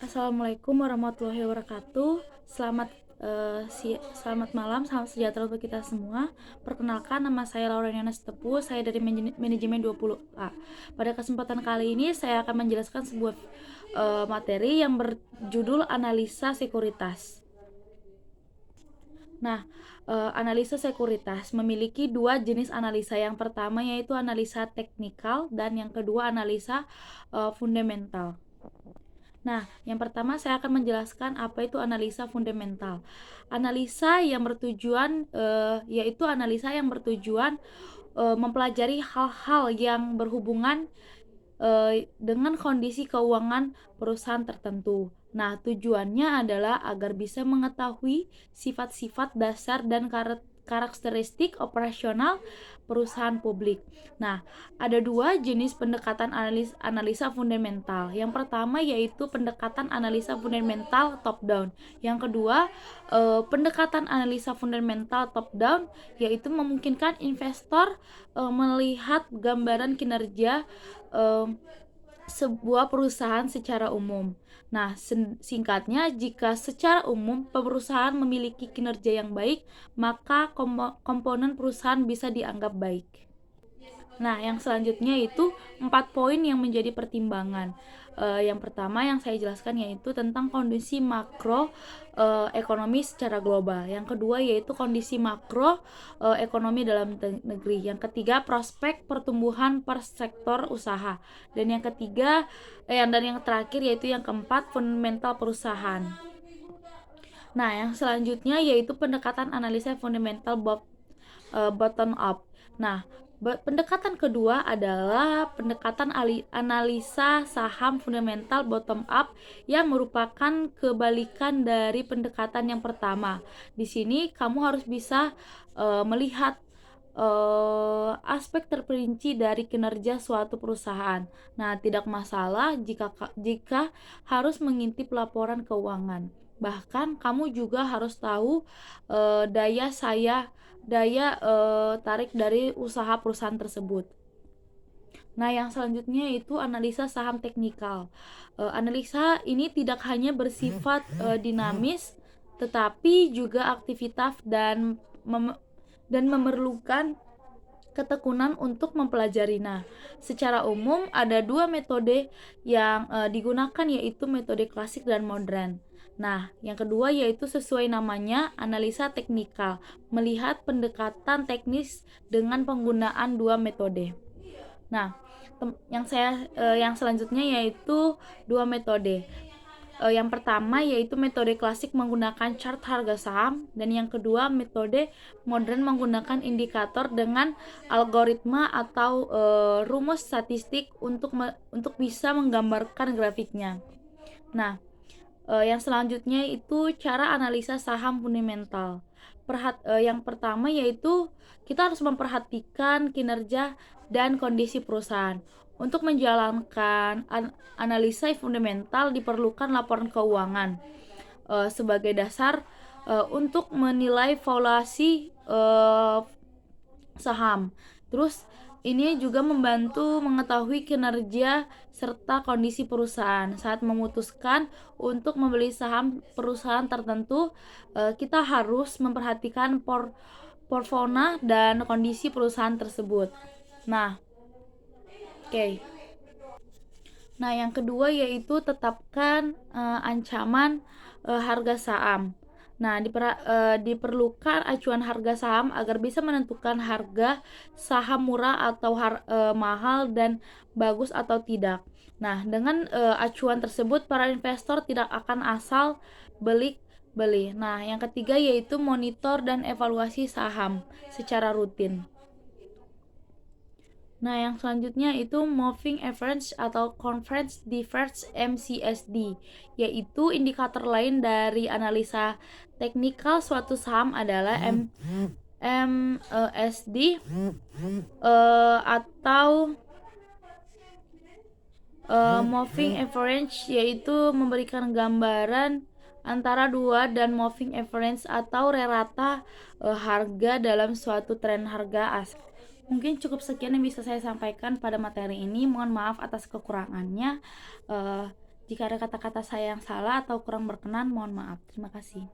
Assalamualaikum warahmatullahi wabarakatuh. Selamat malam, salam sejahtera untuk kita semua. Perkenalkan, nama saya Laureniana Sitepu, saya dari Manajemen 20A. Pada kesempatan kali ini saya akan menjelaskan sebuah materi yang berjudul analisa sekuritas. Nah, analisa sekuritas memiliki dua jenis analisa. Yang pertama yaitu analisa teknikal dan yang kedua analisa fundamental. Nah, yang pertama saya akan menjelaskan apa itu analisa fundamental. Analisa yang bertujuan yaitu analisa yang bertujuan mempelajari hal-hal yang berhubungan dengan kondisi keuangan perusahaan tertentu. Nah, tujuannya adalah agar bisa mengetahui sifat-sifat dasar dan karakteristik operasional perusahaan publik. Nah, ada dua jenis pendekatan analisa fundamental. Yang pertama yaitu pendekatan analisa fundamental top down. Yang kedua, pendekatan analisa fundamental top down yaitu memungkinkan investor melihat gambaran kinerja sebuah perusahaan secara umum. Nah, singkatnya, jika secara umum perusahaan memiliki kinerja yang baik, maka komponen perusahaan bisa dianggap baik. Nah, yang selanjutnya itu 4 poin yang menjadi pertimbangan. Yang pertama yang saya jelaskan yaitu tentang kondisi makro ekonomi secara global. Yang kedua yaitu kondisi makro ekonomi dalam negeri. Yang ketiga prospek pertumbuhan per sektor usaha. Dan yang ketiga dan yang terakhir yaitu yang keempat fundamental perusahaan. Nah, yang selanjutnya yaitu pendekatan analisa fundamental bottom up. Nah, pendekatan kedua adalah pendekatan analisa saham fundamental bottom up yang merupakan kebalikan dari pendekatan yang pertama. Di sini kamu harus bisa melihat aspek terperinci dari kinerja suatu perusahaan. Nah, tidak masalah jika harus mengintip laporan keuangan. Bahkan kamu juga harus tahu daya tarik dari usaha perusahaan tersebut. Nah, yang selanjutnya itu analisa saham teknikal. Analisa ini tidak hanya bersifat dinamis, tetapi juga aktivitas dan memerlukan ketekunan untuk mempelajari. Nah, secara umum ada dua metode yang digunakan yaitu metode klasik dan modern. Nah, yang kedua yaitu sesuai namanya analisa teknikal, melihat pendekatan teknis dengan penggunaan dua metode. Nah, yang selanjutnya yaitu dua metode. Yang pertama yaitu metode klasik menggunakan chart harga saham dan yang kedua metode modern menggunakan indikator dengan algoritma atau rumus statistik untuk bisa menggambarkan grafiknya. Nah, yang selanjutnya itu cara analisa saham fundamental. Yang pertama yaitu kita harus memperhatikan kinerja dan kondisi perusahaan. Untuk menjalankan analisa fundamental diperlukan laporan keuangan sebagai dasar untuk menilai valuasi saham. Terus ini juga membantu mengetahui kinerja serta kondisi perusahaan. Saat memutuskan untuk membeli saham perusahaan tertentu, kita harus memperhatikan performa dan kondisi perusahaan tersebut. Nah, oke. Nah, yang kedua yaitu tetapkan ancaman harga saham. Nah, diperlukan acuan harga saham agar bisa menentukan harga saham murah atau mahal dan bagus atau tidak. Nah, dengan acuan tersebut para investor tidak akan asal beli. Nah, yang ketiga yaitu monitor dan evaluasi saham secara rutin. Nah, yang selanjutnya itu Moving Average atau Convergence Divergence MCSD, yaitu indikator lain dari analisa teknikal suatu saham adalah MSD atau Moving Average, yaitu memberikan gambaran antara dua dan Moving Average atau rata harga dalam suatu tren harga aset. Mungkin cukup sekian yang bisa saya sampaikan pada materi ini. Mohon maaf atas kekurangannya. Jika ada kata-kata saya yang salah atau kurang berkenan, mohon maaf. Terima kasih.